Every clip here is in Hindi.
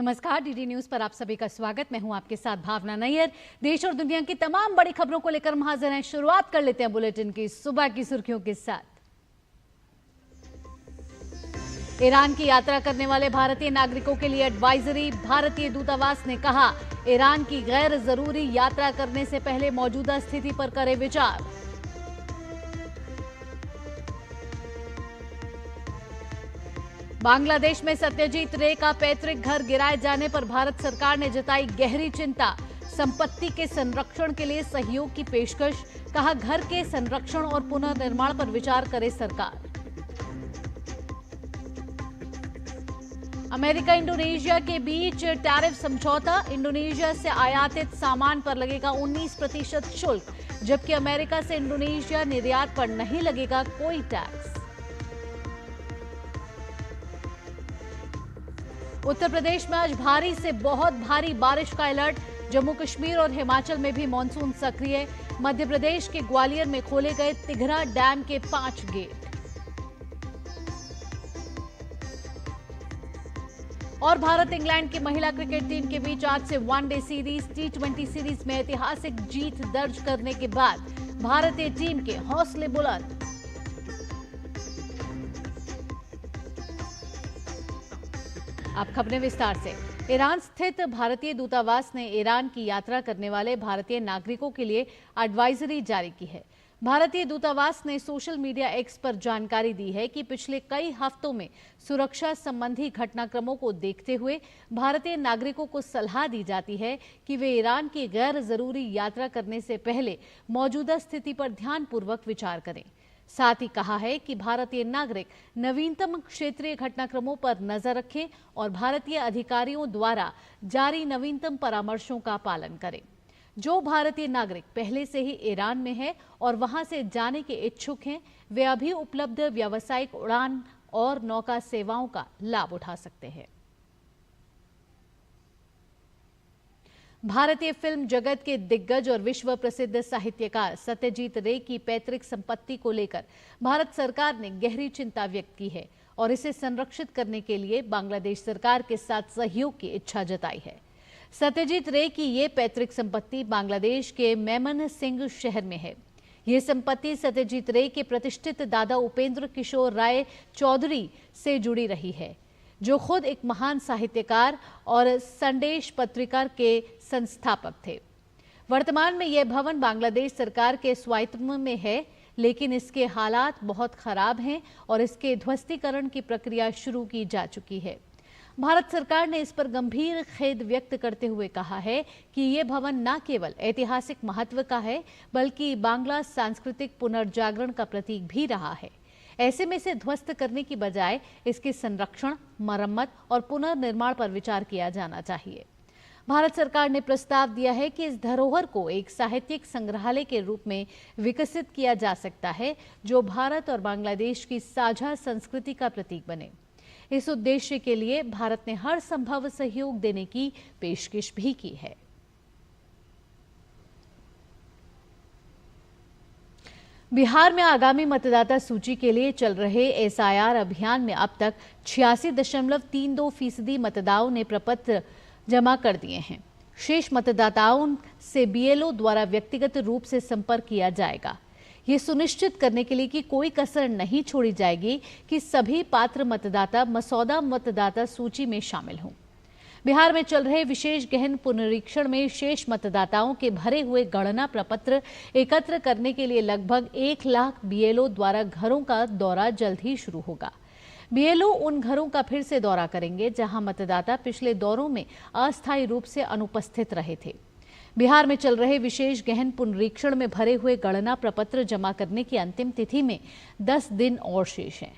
नमस्कार, डीडी न्यूज पर आप सभी का स्वागत। मैं हूं आपके साथ भावना नैयर। देश और दुनिया की तमाम बड़ी खबरों को लेकर हम हाजिर हैं। शुरुआत कर लेते हैं बुलेटिन की सुबह की सुर्खियों के साथ। ईरान की यात्रा करने वाले भारतीय नागरिकों के लिए एडवाइजरी। भारतीय दूतावास ने कहा, ईरान की गैर जरूरी यात्रा करने से पहले मौजूदा स्थिति पर करें विचार। बांग्लादेश में सत्यजीत रे का पैतृक घर गिराए जाने पर भारत सरकार ने जताई गहरी चिंता। संपत्ति के संरक्षण के लिए सहयोग की पेशकश। कहा, घर के संरक्षण और पुनर्निर्माण पर विचार करे सरकार। अमेरिका इंडोनेशिया के बीच टैरिफ समझौता। इंडोनेशिया से आयातित सामान पर लगेगा 19% शुल्क, जबकि अमेरिका से इंडोनेशिया निर्यात पर नहीं लगेगा कोई टैक्स। उत्तर प्रदेश में आज भारी से बहुत भारी बारिश का अलर्ट। जम्मू कश्मीर और हिमाचल में भी मानसून सक्रिय। मध्य प्रदेश के ग्वालियर में खोले गए तिघरा डैम के 5 गेट। और भारत इंग्लैंड की महिला क्रिकेट टीम के बीच आज से वनडे सीरीज T20 सीरीज में ऐतिहासिक जीत दर्ज करने के बाद भारतीय टीम के हौसले बुलंद। अब खबरें विस्तार से। ईरान स्थित भारतीय दूतावास ने ईरान की यात्रा करने वाले भारतीय नागरिकों के लिए एडवाइजरी जारी की है। भारतीय दूतावास ने सोशल मीडिया एक्स पर जानकारी दी है कि पिछले कई हफ्तों में सुरक्षा संबंधी घटनाक्रमों को देखते हुए भारतीय नागरिकों को सलाह दी जाती है कि वे ईरान की गैर जरूरी यात्रा करने से पहले मौजूदा स्थिति पर ध्यानपूर्वक विचार करें। साथ ही कहा है कि भारतीय नागरिक नवीनतम क्षेत्रीय घटनाक्रमों पर नजर रखें और भारतीय अधिकारियों द्वारा जारी नवीनतम परामर्शों का पालन करें। जो भारतीय नागरिक पहले से ही ईरान में है और वहां से जाने के इच्छुक हैं, वे अभी उपलब्ध व्यावसायिक उड़ान और नौका सेवाओं का लाभ उठा सकते हैं। भारतीय फिल्म जगत के दिग्गज और विश्व प्रसिद्ध साहित्यकार सत्यजीत रे की पैतृक संपत्ति को लेकर भारत सरकार ने गहरी चिंता व्यक्त की है और इसे संरक्षित करने के लिए बांग्लादेश सरकार के साथ सहयोग की इच्छा जताई है। सत्यजीत रे की ये पैतृक संपत्ति बांग्लादेश के मेमन सिंह शहर में है। ये संपत्ति सत्यजीत रे के प्रतिष्ठित दादा उपेंद्र किशोर राय चौधरी से जुड़ी रही है, जो खुद एक महान साहित्यकार और संदेश पत्रिका के संस्थापक थे। वर्तमान में यह भवन बांग्लादेश सरकार के स्वायत्तम में है, लेकिन इसके हालात बहुत खराब हैं और इसके ध्वस्तीकरण की प्रक्रिया शुरू की जा चुकी है। भारत सरकार ने इस पर गंभीर खेद व्यक्त करते हुए कहा है कि ये भवन न केवल ऐतिहासिक महत्व का है, बल्कि बांग्ला सांस्कृतिक पुनर्जागरण का प्रतीक भी रहा है। ऐसे में इसे ध्वस्त करने की बजाय इसके संरक्षण, मरम्मत और पुनर्निर्माण पर विचार किया जाना चाहिए। भारत सरकार ने प्रस्ताव दिया है कि इस धरोहर को एक साहित्यिक संग्रहालय के रूप में विकसित किया जा सकता है, जो भारत और बांग्लादेश की साझा संस्कृति का प्रतीक बने। इस उद्देश्य के लिए भारत ने हर संभव सहयोग देने की पेशकश भी की है। बिहार में आगामी मतदाता सूची के लिए चल रहे SIR अभियान में अब तक 86.32% मतदाताओं ने प्रपत्र जमा कर दिए हैं। शेष मतदाताओं से BLO द्वारा व्यक्तिगत रूप से संपर्क किया जाएगा। ये सुनिश्चित करने के लिए कि कोई कसर नहीं छोड़ी जाएगी कि सभी पात्र मतदाता मसौदा मतदाता सूची में शामिल हों। बिहार में चल रहे विशेष गहन पुनरीक्षण में शेष मतदाताओं के भरे हुए गणना प्रपत्र एकत्र करने के लिए लगभग 1 लाख BLO द्वारा घरों का दौरा जल्द ही शुरू होगा। BLO उन घरों का फिर से दौरा करेंगे जहां मतदाता पिछले दौरों में अस्थायी रूप से अनुपस्थित रहे थे। बिहार में चल रहे विशेष गहन पुनरीक्षण में भरे हुए गणना प्रपत्र जमा करने की अंतिम तिथि में 10 दिन और शेष हैं।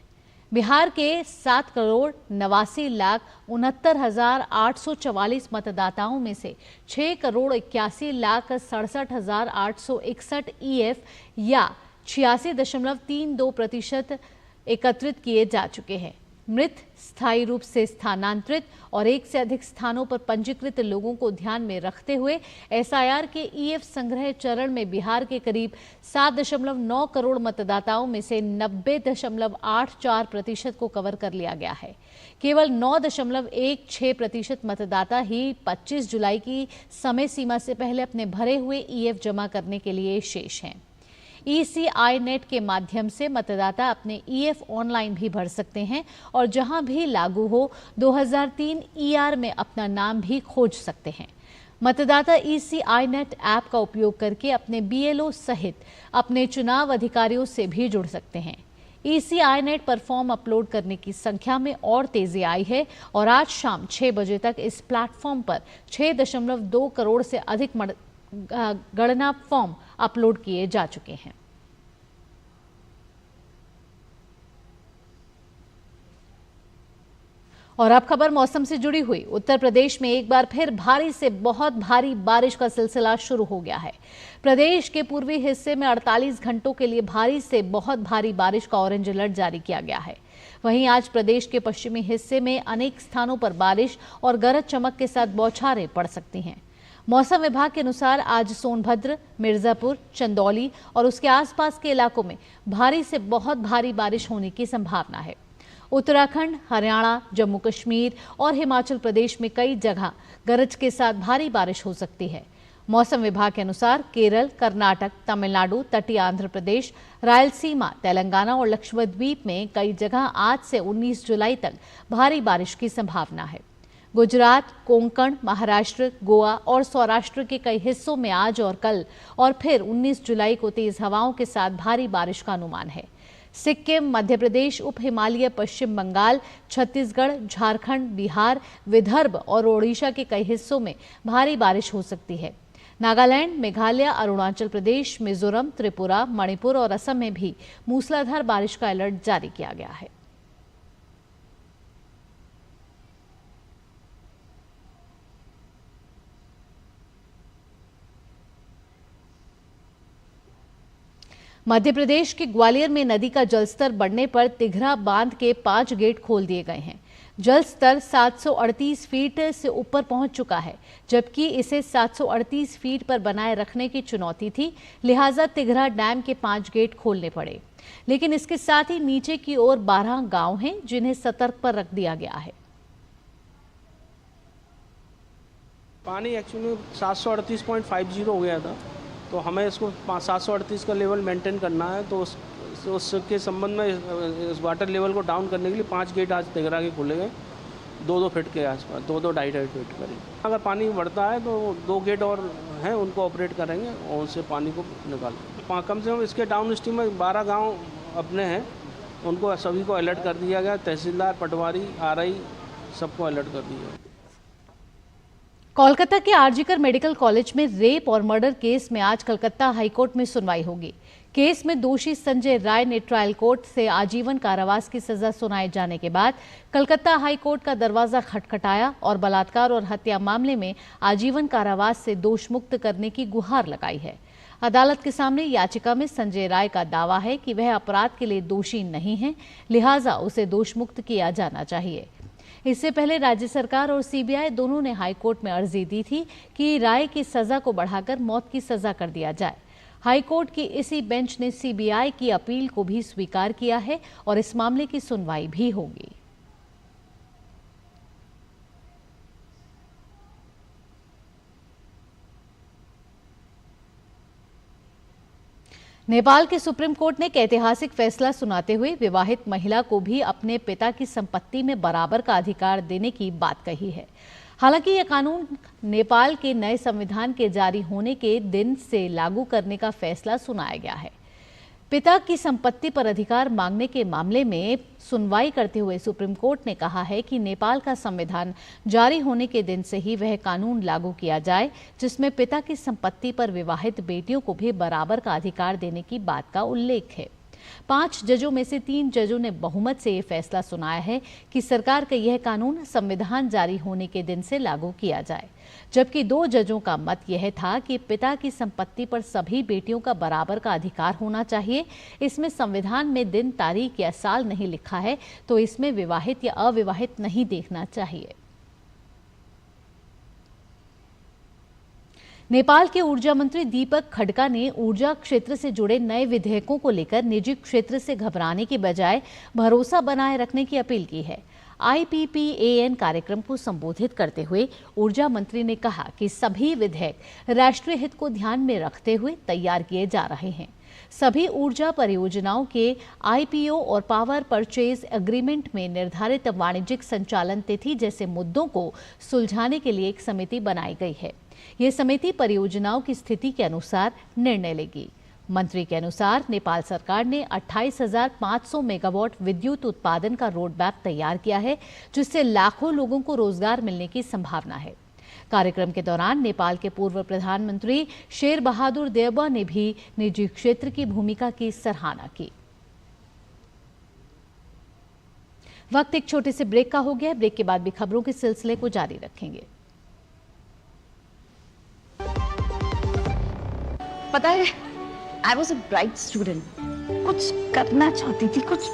बिहार के 7,69,69,844 मतदाताओं में से 6,81,67,861 EF या 86.32% एकत्रित किए जा चुके हैं। मृत, स्थायी रूप से स्थानांतरित और एक से अधिक स्थानों पर पंजीकृत लोगों को ध्यान में रखते हुए एसआईआर के ईएफ संग्रह चरण में बिहार के करीब 7.9 करोड़ मतदाताओं में से 90.84% को कवर कर लिया गया है। केवल 9.16% मतदाता ही 25 जुलाई की समय सीमा से पहले अपने भरे हुए ईएफ जमा करने के लिए शेष हैं। ECI नेट के माध्यम से मतदाता अपने ईएफ ऑनलाइन भी भर सकते हैं और जहां भी लागू हो 2003 ER में अपना नाम भी खोज सकते हैं। मतदाता ECI नेट ऐप का उपयोग करके अपने BLO सहित अपने चुनाव अधिकारियों से भी जुड़ सकते हैं। ECI नेट पर फॉर्म अपलोड करने की संख्या में और तेजी आई है और आज शाम 6 बजे तक इस प्लेटफॉर्म पर 6.2 करोड़ से अधिक गणना फॉर्म अपलोड किए जा चुके हैं। और अब खबर मौसम से जुड़ी हुई। उत्तर प्रदेश में एक बार फिर भारी से बहुत भारी बारिश का सिलसिला शुरू हो गया है। प्रदेश के पूर्वी हिस्से में 48 घंटों के लिए भारी से बहुत भारी बारिश का ऑरेंज अलर्ट जारी किया गया है। वहीं आज प्रदेश के पश्चिमी हिस्से में अनेक स्थानों पर बारिश और गरज चमक के साथ बौछारें पड़ सकती हैं। मौसम विभाग के अनुसार आज सोनभद्र, मिर्जापुर, चंदौली और उसके आसपास के इलाकों में भारी से बहुत भारी बारिश होने की संभावना है। उत्तराखंड, हरियाणा, जम्मू कश्मीर और हिमाचल प्रदेश में कई जगह गरज के साथ भारी बारिश हो सकती है। मौसम विभाग के अनुसार केरल, कर्नाटक, तमिलनाडु, तटीय आंध्र प्रदेश, रायलसीमा, तेलंगाना और लक्षद्वीप में कई जगह आज से 19 जुलाई तक भारी बारिश की संभावना है। गुजरात, कोंकण, महाराष्ट्र, गोवा और सौराष्ट्र के कई हिस्सों में आज और कल और फिर 19 जुलाई को तेज हवाओं के साथ भारी बारिश का अनुमान है। सिक्किम, मध्य प्रदेश, उप हिमालय, पश्चिम बंगाल, छत्तीसगढ़, झारखंड, बिहार, विदर्भ और ओडिशा के कई हिस्सों में भारी बारिश हो सकती है। नागालैंड, मेघालय, अरुणाचल प्रदेश, मिजोरम, त्रिपुरा, मणिपुर और असम में भी मूसलाधार बारिश का अलर्ट जारी किया गया है। मध्य प्रदेश के ग्वालियर में नदी का जलस्तर बढ़ने पर तिघरा बांध के 5 गेट खोल दिए गए हैं। जल स्तर 738 फीट से ऊपर पहुंच चुका है, जबकि इसे 738 फीट पर बनाए रखने की चुनौती थी, लिहाजा तिघरा डैम के 5 गेट खोलने पड़े। लेकिन इसके साथ ही नीचे की ओर 12 गांव हैं जिन्हें सतर्क पर रख दिया गया है। पानी एक्चुअली 738.50 हो गया था, तो हमें इसको 738 का लेवल मेंटेन करना है, तो उसके संबंध में इस वाटर लेवल को डाउन करने के लिए 5 गेट आज तिघरा के खोले गए, 2-2 फीट के आसपास, 2-2-2.5 फीट करीब। अगर पानी बढ़ता है तो 2 गेट और हैं, उनको ऑपरेट करेंगे और उससे पानी को निकालेंगे। कम से कम इसके डाउन स्ट्रीम में 12 गाँव अपने हैं, उनको सभी को अलर्ट कर दिया गया। तहसीलदार, पटवारी, RI सबको अलर्ट कर दिया। कोलकाता के आरजीकर मेडिकल कॉलेज में रेप और मर्डर केस में आज कलकत्ता हाईकोर्ट में सुनवाई होगी। केस में दोषी संजय राय ने ट्रायल कोर्ट से आजीवन कारावास की सजा सुनाए जाने के बाद कलकत्ता हाईकोर्ट का दरवाजा खटखटाया और बलात्कार और हत्या मामले में आजीवन कारावास से दोष मुक्त करने की गुहार लगाई है। अदालत के सामने याचिका में संजय राय का दावा है कि वह अपराध के लिए दोषी नहीं है, लिहाजा उसे दोष मुक्त किया जाना चाहिए। इससे पहले राज्य सरकार और CBI दोनों ने हाईकोर्ट में अर्जी दी थी कि राय की सजा को बढ़ाकर मौत की सजा कर दिया जाए। हाईकोर्ट की इसी बेंच ने CBI की अपील को भी स्वीकार किया है और इस मामले की सुनवाई भी होगी। नेपाल के सुप्रीम कोर्ट ने एक ऐतिहासिक फैसला सुनाते हुए विवाहित महिला को भी अपने पिता की संपत्ति में बराबर का अधिकार देने की बात कही है। हालांकि यह कानून नेपाल के नए संविधान के जारी होने के दिन से लागू करने का फैसला सुनाया गया है। पिता की संपत्ति पर अधिकार मांगने के मामले में सुनवाई करते हुए सुप्रीम कोर्ट ने कहा है कि नेपाल का संविधान जारी होने के दिन से ही वह कानून लागू किया जाए जिसमें पिता की संपत्ति पर विवाहित बेटियों को भी बराबर का अधिकार देने की बात का उल्लेख है। 5 जजों में से 3 जजों ने बहुमत से ये फैसला सुनाया है कि सरकार का यह कानून संविधान जारी होने के दिन से लागू किया जाए, जबकि 2 जजों का मत यह था कि पिता की संपत्ति पर सभी बेटियों का बराबर का अधिकार होना चाहिए। इसमें संविधान में दिन, तारीख या साल नहीं लिखा है, तो इसमें विवाहित या अविवाहित नहीं देखना चाहिए। नेपाल के ऊर्जा मंत्री दीपक खडका ने ऊर्जा क्षेत्र से जुड़े नए विधेयकों को लेकर निजी क्षेत्र से घबराने की बजाय भरोसा बनाए रखने की अपील की है। IPPAN कार्यक्रम को संबोधित करते हुए ऊर्जा मंत्री ने कहा कि सभी विधेयक राष्ट्रीय हित को ध्यान में रखते हुए तैयार किए जा रहे हैं। सभी ऊर्जा परियोजनाओं के IPO और पावर परचेज एग्रीमेंट में निर्धारित वाणिज्यिक संचालन तिथि जैसे मुद्दों को सुलझाने के लिए एक समिति बनाई गई है। ये समिति परियोजनाओं की स्थिति के अनुसार निर्णय लेगी। मंत्री के अनुसार नेपाल सरकार ने 28,500 मेगावाट विद्युत उत्पादन का रोड मैप तैयार किया है, जिससे लाखों लोगों को रोजगार मिलने की संभावना है। कार्यक्रम के दौरान नेपाल के पूर्व प्रधानमंत्री शेर बहादुर देउबा ने भी निजी क्षेत्र की भूमिका की सराहना की। वक्त एक छोटे से ब्रेक का हो गया। ब्रेक के बाद भी खबरों के सिलसिले को जारी रखेंगे। पता है, I was a bright student. कुछ करना चाहती थी, कुछ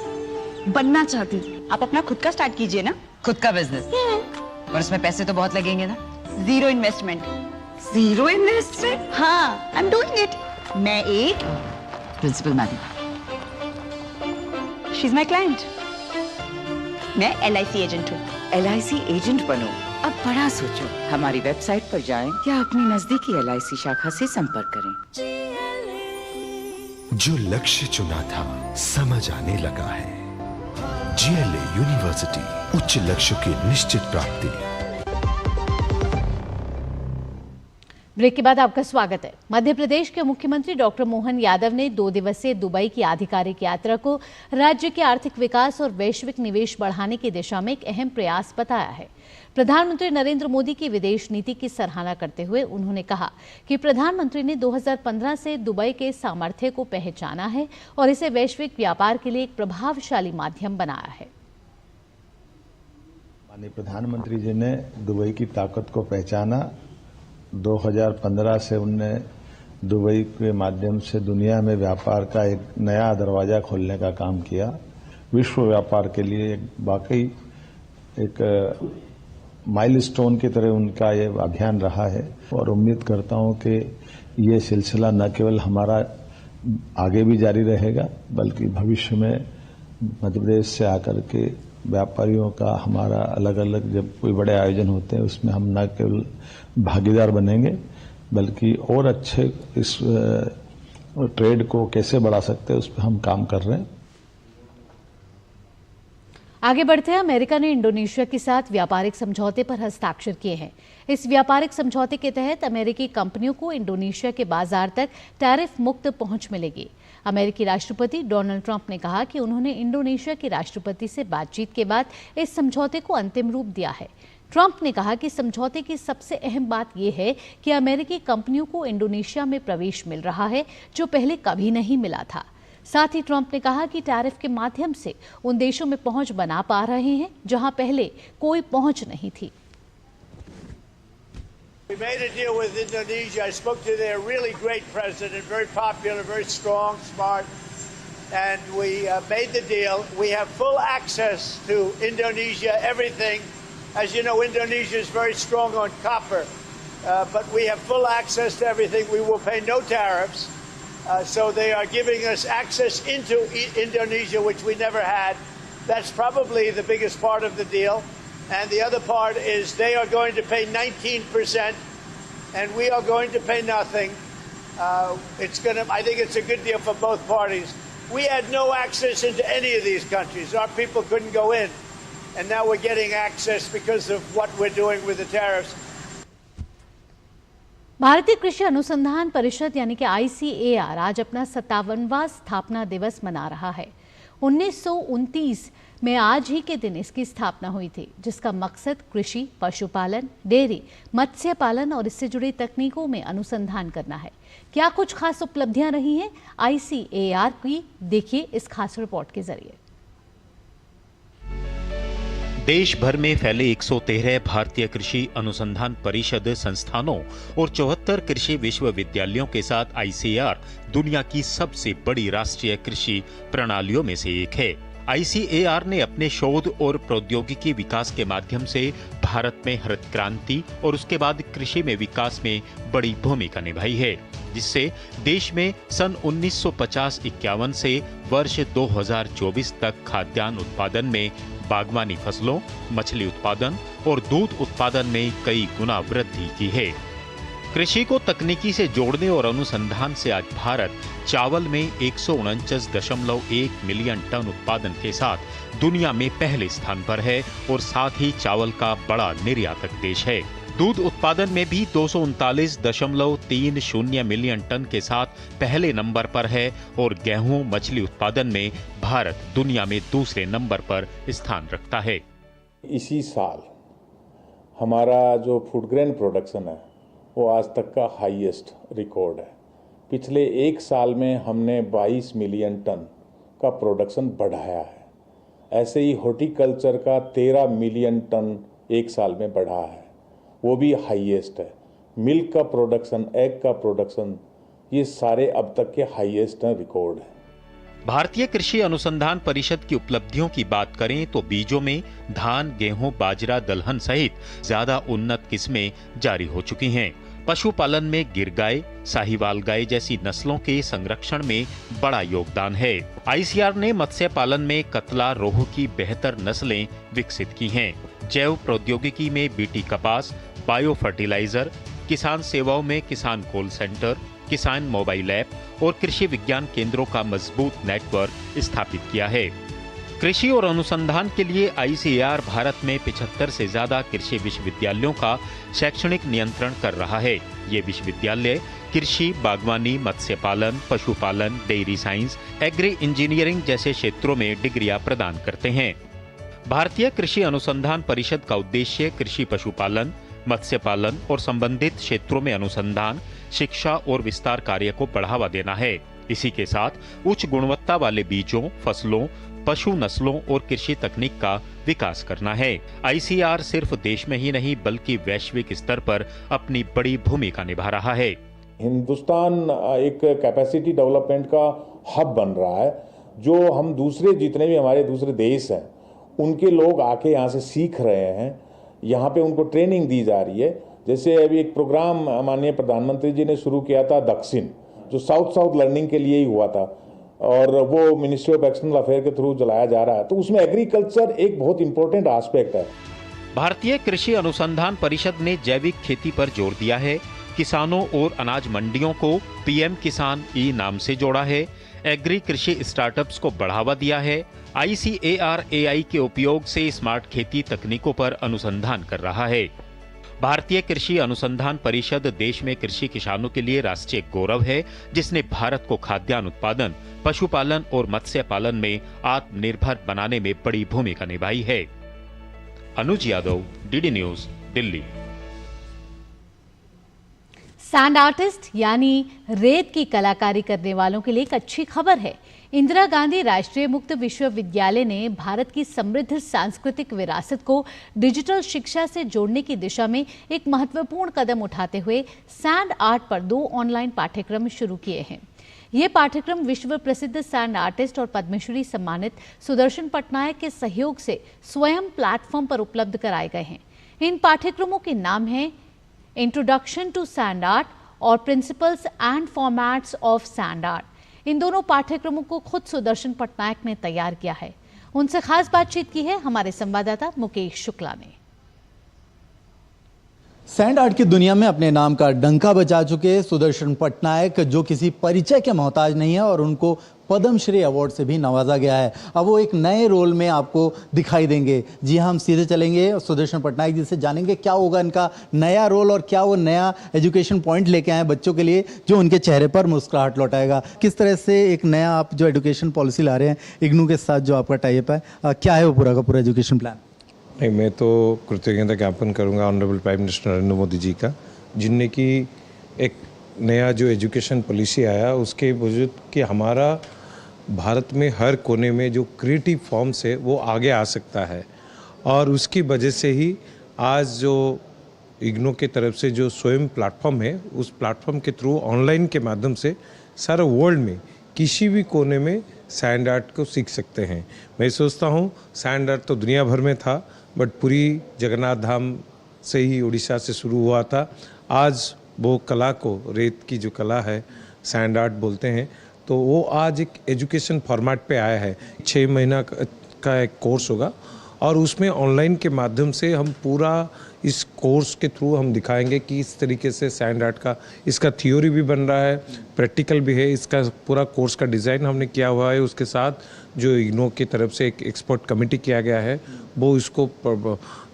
बनना चाहती थी। आप अपना खुद का स्टार्ट कीजिए ना। खुद का बिजनेस? पर उसमें पैसे तो बहुत लगेंगे ना। Zero investment. Zero investment? हाँ, I'm doing it. मैं एक principal madam. She's my client. मैं LIC एजेंट हूँ। LIC एजेंट बनो? अब बड़ा सोचो। हमारी वेबसाइट पर जाएं या अपनी नजदीकी LIC शाखा से संपर्क करें। जो लक्ष्य चुना था समझ आने लगा है। GLA यूनिवर्सिटी, उच्च लक्ष्य की निश्चित प्राप्ति। ब्रेक के बाद आपका स्वागत है। मध्य प्रदेश के मुख्यमंत्री डॉक्टर मोहन यादव ने 2 दिवसीय दुबई की आधिकारिक यात्रा को राज्य के आर्थिक विकास और वैश्विक निवेश बढ़ाने की दिशा में एक अहम प्रयास बताया है। प्रधानमंत्री नरेंद्र मोदी की विदेश नीति की सराहना करते हुए उन्होंने कहा कि प्रधानमंत्री ने 2015 से दुबई के सामर्थ्य को पहचाना है और इसे वैश्विक व्यापार के लिए एक प्रभावशाली माध्यम बनाया है। माननीय प्रधानमंत्री जी ने दुबई की ताकत को पहचाना। 2015 से उनने दुबई के माध्यम से दुनिया में व्यापार का एक नया दरवाजा खोलने का काम किया। विश्व व्यापार के लिए वाकई एक माइलस्टोन की तरह उनका ये अभियान रहा है और उम्मीद करता हूं कि ये सिलसिला न केवल हमारा आगे भी जारी रहेगा, बल्कि भविष्य में मध्य प्रदेश से आकर के व्यापारियों का हमारा अलग अलग जब कोई बड़े आयोजन होते हैं उसमें हम न केवल भागीदार बनेंगे, बल्कि और अच्छे इस ट्रेड को कैसे बढ़ा सकते हैं उस पर हम काम कर रहे हैं। आगे बढ़ते हैं। अमेरिका ने इंडोनेशिया के साथ व्यापारिक समझौते पर हस्ताक्षर किए हैं। इस व्यापारिक समझौते के तहत अमेरिकी कंपनियों को इंडोनेशिया के बाजार तक टैरिफ मुक्त पहुंच मिलेगी। अमेरिकी राष्ट्रपति डोनाल्ड ट्रंप ने कहा कि उन्होंने इंडोनेशिया के राष्ट्रपति से बातचीत के बाद इस समझौते को अंतिम रूप दिया है। ट्रंप ने कहा कि समझौते की सबसे अहम बात यह है कि अमेरिकी कंपनियों को इंडोनेशिया में प्रवेश मिल रहा है, जो पहले कभी नहीं मिला था। साथ ही ट्रंप ने कहा कि टैरिफ के माध्यम से उन देशों में पहुंच बना पा रहे हैं जहां पहले कोई पहुंच नहीं थी। We made a deal with Indonesia. I spoke to their really great president, very popular, very strong, smart, and we made the deal. We have full access to Indonesia, everything. As you know, Indonesia is very strong on copper, but we have full access to everything. We will pay no tariffs. So they are giving us access into Indonesia, which we never had. That's probably the biggest part of the deal. And the other part is they are going to pay 19%, and we are going to pay nothing. I think it's a good deal for both parties. We had no access into any of these countries. Our people couldn't go in. And now we're getting access because of what we're doing with the tariffs. भारतीय कृषि अनुसंधान परिषद यानी कि ICAR आज अपना 57वां स्थापना दिवस मना रहा है। 1929 में आज ही के दिन इसकी स्थापना हुई थी, जिसका मकसद कृषि, पशुपालन, डेयरी, मत्स्य पालन और इससे जुड़ी तकनीकों में अनुसंधान करना है। क्या कुछ खास उपलब्धियां रही हैं ICAR की, देखिए इस खास रिपोर्ट के जरिए। देश भर में फैले 113 भारतीय कृषि अनुसंधान परिषद संस्थानों और 74 कृषि विश्वविद्यालयों के साथ ICAR दुनिया की सबसे बड़ी राष्ट्रीय कृषि प्रणालियों में से एक है। ICAR ने अपने शोध और प्रौद्योगिकी विकास के माध्यम से भारत में हरित क्रांति और उसके बाद कृषि में विकास में बड़ी भूमिका निभाई है, जिससे देश में सन 1950-51 से वर्ष 2024 तक खाद्यान्न उत्पादन में, बागवानी फसलों, मछली उत्पादन और दूध उत्पादन में कई गुना वृद्धि की है। कृषि को तकनीकी से जोड़ने और अनुसंधान से आज भारत चावल में 149.1 मिलियन टन उत्पादन के साथ दुनिया में पहले स्थान पर है और साथ ही चावल का बड़ा निर्यातक देश है। दूध उत्पादन में भी 239.30 मिलियन टन के साथ पहले नंबर पर है और गेहूं, मछली उत्पादन में भारत दुनिया में दूसरे नंबर पर स्थान रखता है। इसी साल हमारा जो फूड ग्रेन प्रोडक्शन है वो आज तक का हाईएस्ट रिकॉर्ड है। पिछले एक साल में हमने 22 मिलियन टन का प्रोडक्शन बढ़ाया है। ऐसे ही हॉर्टिकल्चर का 13 मिलियन टन एक साल में बढ़ा है, वो भी हाईएस्ट है। मिल्क का प्रोडक्शन, एग का प्रोडक्शन, ये सारे अब तक के हाईएस्ट रिकॉर्ड है। भारतीय कृषि अनुसंधान परिषद की उपलब्धियों की बात करें तो बीजों में धान, गेहूं, बाजरा, दलहन सहित ज्यादा उन्नत किस्में जारी हो चुकी हैं। पशुपालन में गिर गाय, साहिवाल गाय जैसी नस्लों के संरक्षण में बड़ा योगदान है। ICAR ने मत्स्य पालन में कतला, रोहू की बेहतर नस्लें विकसित की हैं। जैव प्रौद्योगिकी में BT कपास, बायो फर्टिलाइजर, किसान सेवाओं में किसान कॉल सेंटर, किसान मोबाइल ऐप और कृषि विज्ञान केंद्रों का मजबूत नेटवर्क स्थापित किया है। कृषि और अनुसंधान के लिए ICAR भारत में 75 से ज्यादा कृषि विश्वविद्यालयों का शैक्षणिक नियंत्रण कर रहा है। ये विश्वविद्यालय कृषि, बागवानी, मत्स्य पालन, पशुपालन, डेयरी साइंस, एग्री इंजीनियरिंग जैसे क्षेत्रों में डिग्रियां प्रदान करते हैं। भारतीय कृषि अनुसंधान परिषद का उद्देश्य कृषि, पशुपालन, मत्स्य पालन और संबंधित क्षेत्रों में अनुसंधान, शिक्षा और विस्तार कार्य को बढ़ावा देना है। इसी के साथ उच्च गुणवत्ता वाले बीजों, फसलों, पशु नस्लों और कृषि तकनीक का विकास करना है। ICAR सिर्फ देश में ही नहीं बल्कि वैश्विक स्तर पर अपनी बड़ी भूमिका निभा रहा है। हिंदुस्तान एक कैपेसिटी डेवलपमेंट का हब बन रहा है, जो हम दूसरे जितने भी हमारे दूसरे देश हैं उनके लोग आके यहाँ से सीख रहे हैं, यहाँ पे उनको ट्रेनिंग दी जा रही है। जैसे अभी एक प्रोग्राम माननीय प्रधानमंत्री जी ने शुरू किया था दक्षिण, जो साउथ लर्निंग के लिए ही हुआ था और वो मिनिस्ट्री ऑफ एक्सटर्नल अफेयर के थ्रू चलाया जा रहा है। तो उसमें एग्रीकल्चर एक बहुत इंपॉर्टेंट एस्पेक्ट है। भारतीय कृषि अनुसंधान परिषद ने जैविक खेती पर जोर दिया है। किसानों और अनाज मंडियों को PM किसान ई नाम से जोड़ा है। एग्री कृषि स्टार्टअप्स को बढ़ावा दिया है। ICAR AI के उपयोग से स्मार्ट खेती तकनीकों पर अनुसंधान कर रहा है। भारतीय कृषि अनुसंधान परिषद देश में कृषि किसानों के लिए राष्ट्रीय गौरव है, जिसने भारत को खाद्यान्न उत्पादन, पशुपालन और मत्स्य पालन में आत्मनिर्भर बनाने में बड़ी भूमिका निभाई है। Anuj Yadav, DD news, Delhi. Sand artist यानी रेत की कलाकारी करने वालों के लिए एक अच्छी खबर है। इंदिरा गांधी राष्ट्रीय मुक्त विश्वविद्यालय ने भारत की समृद्ध सांस्कृतिक विरासत को डिजिटल शिक्षा से जोड़ने की दिशा में एक महत्वपूर्ण कदम उठाते हुए सैंड आर्ट पर 2 ऑनलाइन पाठ्यक्रम शुरू किए हैं। ये पाठ्यक्रम विश्व प्रसिद्ध सैंड आर्टिस्ट और पद्मश्री सम्मानित सुदर्शन पटनायक के सहयोग से स्वयं प्लेटफॉर्म पर उपलब्ध कराए गए हैं। इन पाठ्यक्रमों के नाम हैं इंट्रोडक्शन टू सैंड आर्ट और principles and formats of sand art. इन दोनों पाठ्यक्रमों को खुद सुदर्शन पटनायक ने तैयार किया है। उनसे खास बातचीत की है हमारे संवाददाता मुकेश शुक्ला ने। सैंड आर्ट की दुनिया में अपने नाम का डंका बजा चुके सुदर्शन पटनायक, जो किसी परिचय के मोहताज नहीं है और उनको पद्मश्री अवार्ड से भी नवाजा गया है, अब वो एक नए रोल में आपको दिखाई देंगे। जी हाँ, हम सीधे चलेंगे सुदर्शन पटनायक जी से, जानेंगे क्या होगा इनका नया रोल और क्या वो नया एजुकेशन पॉइंट लेके आए बच्चों के लिए जो उनके चेहरे पर मुस्कुराहट लौटाएगा। किस तरह से एक नया आप जो एजुकेशन पॉलिसी ला रहे हैं इग्नू के साथ, जो आपका टाइप है, क्या है वो पूरा का पूरा एजुकेशन प्लान? नहीं, मैं तो कृतज्ञता ज्ञापन करूंगा honourable prime minister Narendra Modi ji का, जिनने की एक नया जो एजुकेशन पॉलिसी आया उसके वजूद कि हमारा भारत में हर कोने में जो क्रिएटिव फॉर्म्स है वो आगे आ सकता है, और उसकी वजह से ही आज जो इग्नू की तरफ से जो स्वयं प्लेटफॉर्म है, उस प्लेटफॉर्म के थ्रू ऑनलाइन के माध्यम से सारा वर्ल्ड में किसी भी कोने में सैंड आर्ट को सीख सकते हैं। मैं सोचता हूँ सैंड आर्ट तो दुनिया भर में था, बट पूरी जगन्नाथ धाम से ही, उड़ीसा से शुरू हुआ था। आज वो कला को, रेत की जो कला है, सैंड आर्ट बोलते हैं, तो वो आज एक एजुकेशन फॉर्मेट पे आया है। 6 महीना का एक कोर्स होगा और उसमें ऑनलाइन के माध्यम से हम पूरा इस कोर्स के थ्रू हम दिखाएंगे कि इस तरीके से सैंड आर्ट का, इसका थ्योरी भी बन रहा है, प्रैक्टिकल भी है। इसका पूरा कोर्स का डिज़ाइन हमने किया हुआ है। उसके साथ जो इग्नू की तरफ से एक एक्सपर्ट कमेटी किया गया है वो इसको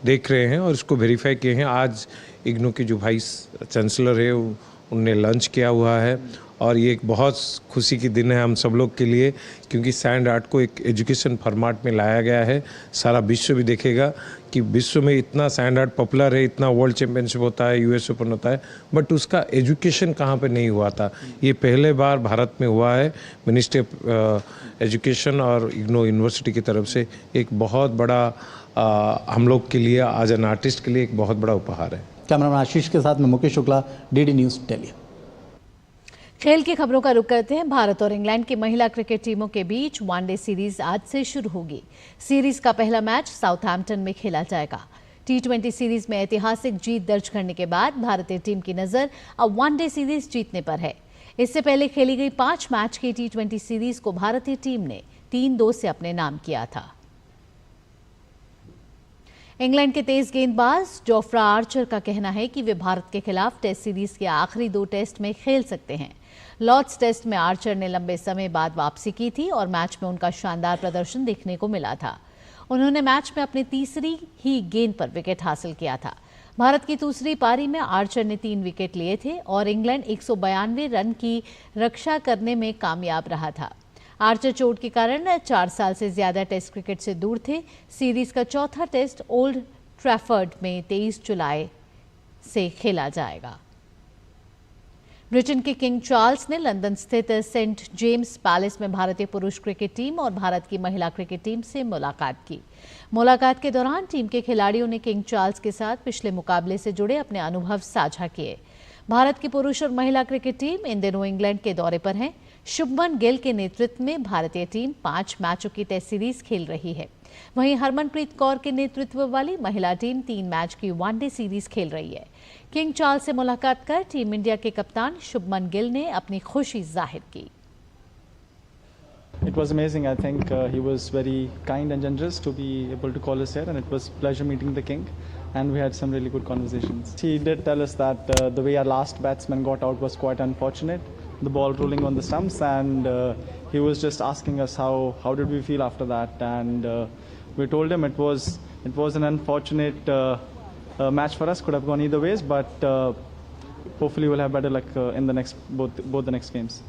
देख रहे हैं और इसको वेरीफाई किए हैं। आज इग्नू के जो वाइस चांसलर है उनने लंच किया हुआ है और ये एक बहुत खुशी की दिन है हम सब लोग के लिए, क्योंकि सैंड आर्ट को एक एजुकेशन फॉर्मेट में लाया गया है। सारा विश्व भी देखेगा कि विश्व में इतना सैंड आर्ट पॉपुलर है, इतना वर्ल्ड चैंपियनशिप होता है, यूएस ओपन होता है, बट उसका एजुकेशन कहाँ पे नहीं हुआ था। ये पहले बार भारत में हुआ है। मिनिस्ट्री ऑफ एजुकेशन और इग्नू यूनिवर्सिटी की तरफ से एक बहुत बड़ा हम लोग के लिए, आज एन आर्टिस्ट के लिए एक बहुत बड़ा उपहार है। कैमरामैन आशीष के साथ मैं मुकेश शुक्ला, डीडी न्यूज़ दिल्ली। खेल की खबरों का रुख करते हैं। भारत और इंग्लैंड की महिला क्रिकेट टीमों के बीच वनडे सीरीज आज से शुरू होगी। सीरीज का पहला मैच साउथहैम्पटन में खेला जाएगा। T20 सीरीज में ऐतिहासिक जीत दर्ज करने के बाद भारतीय टीम की नजर अब वनडे सीरीज जीतने पर है। इससे पहले खेली गई 5 मैच की T20 सीरीज को भारतीय टीम ने 3-2 से अपने नाम किया था। इंग्लैंड के तेज गेंदबाज जोफ्रा आर्चर का कहना है कि वे भारत के खिलाफ टेस्ट सीरीज के आखिरी 2 टेस्ट में खेल सकते हैं। लॉर्ड्स टेस्ट में आर्चर ने लंबे समय बाद वापसी की थी और मैच में उनका शानदार प्रदर्शन देखने को मिला था। उन्होंने मैच में अपनी तीसरी ही गेंद पर विकेट हासिल किया था। भारत की दूसरी पारी में आर्चर ने 3 विकेट लिए थे और इंग्लैंड 192 रन की रक्षा करने में कामयाब रहा था। आर्चर चोट के कारण 4 साल से ज्यादा टेस्ट क्रिकेट से दूर थे। सीरीज का चौथा टेस्ट ओल्ड ट्रैफर्ड में 23 जुलाई से खेला जाएगा। ब्रिटेन के किंग चार्ल्स ने लंदन स्थित सेंट जेम्स पैलेस में भारतीय पुरुष क्रिकेट टीम और भारत की महिला क्रिकेट टीम से मुलाकात की। मुलाकात के दौरान टीम के खिलाड़ियों ने किंग चार्ल्स के साथ पिछले मुकाबले से जुड़े अपने अनुभव साझा किए। भारत की पुरुष और महिला क्रिकेट टीम इन दिनों इंग्लैंड के दौरे पर है। शुभमन गिल के नेतृत्व में भारतीय टीम 5 मैचों की टेस्ट सीरीज खेल रही है। वहीं हरमनप्रीत कौर के नेतृत्व वाली महिला टीम 3 मैच की वनडे सीरीज खेल रही है। किंग चार्ल्स से मुलाकात कर टीम इंडिया के कप्तान शुभमन गिल ने अपनी खुशी जाहिर की। It was amazing. I think he was very kind and generous to be able to call us here, and it was a pleasure meeting the king, and we had some really good conversations. He did tell us that the way our last batsman got out was quite unfortunate, the ball rolling on the stumps, and he was just asking us how did we feel after that, and we told him it was an unfortunate match for us, could have gone either ways, but hopefully we'll have better luck in the next both the next games.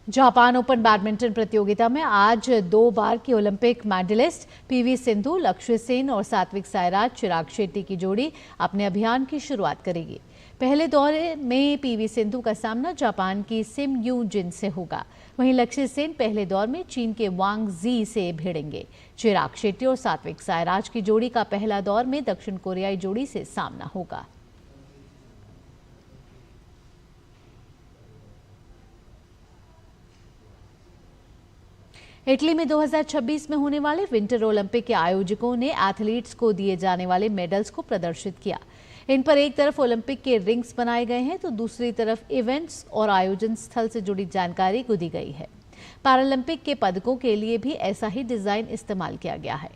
Japan open badminton प्रतियोगिता में आज 2 बार की ओलंपिक मेडलिस्ट पीवी सिंधु, लक्ष्य सेन और सात्विक साईराज चिराग शेट्टी की जोड़ी अपने अभियान की शुरुआत करेगी। पहले दौरे में पीवी सिंधु का सामना जापान की सिम यू जिन से होगा। वहीं लक्ष्य सेन पहले दौर में चीन के वांग जी से भिड़ेंगे। चिराग शेट्टी और सात्विक साईराज की जोड़ी का पहला दौर में दक्षिण कोरियाई जोड़ी से सामना होगा। इटली में 2026 में होने वाले विंटर ओलंपिक के आयोजकों ने एथलीट्स को दिए जाने वाले मेडल्स को प्रदर्शित किया। इन पर एक तरफ ओलंपिक के रिंग्स बनाए गए हैं तो दूसरी तरफ इवेंट्स और आयोजन स्थल से जुड़ी जानकारी दी गई है। पैरालंपिक के पदकों के लिए भी ऐसा ही डिजाइन इस्तेमाल किया गया है।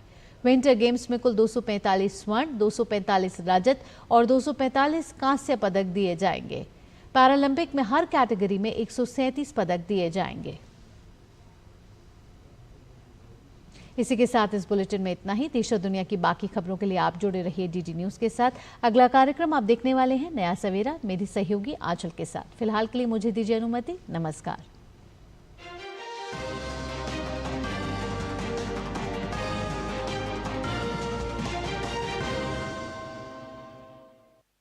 विंटर गेम्स में कुल 245 स्वर्ण, 245 रजत और 245 कांस्य पदक दिए जाएंगे। पैरालंपिक में हर कैटेगरी में 137 पदक दिए जाएंगे। इसी के साथ इस बुलेटिन में इतना ही। देश और दुनिया की बाकी खबरों के लिए आप जुड़े रहिए डीडी न्यूज के साथ। अगला कार्यक्रम आप देखने वाले हैं नया सवेरा, मेरी सहयोगी आंचल के साथ। फिलहाल के लिए मुझे दीजिए अनुमति। नमस्कार।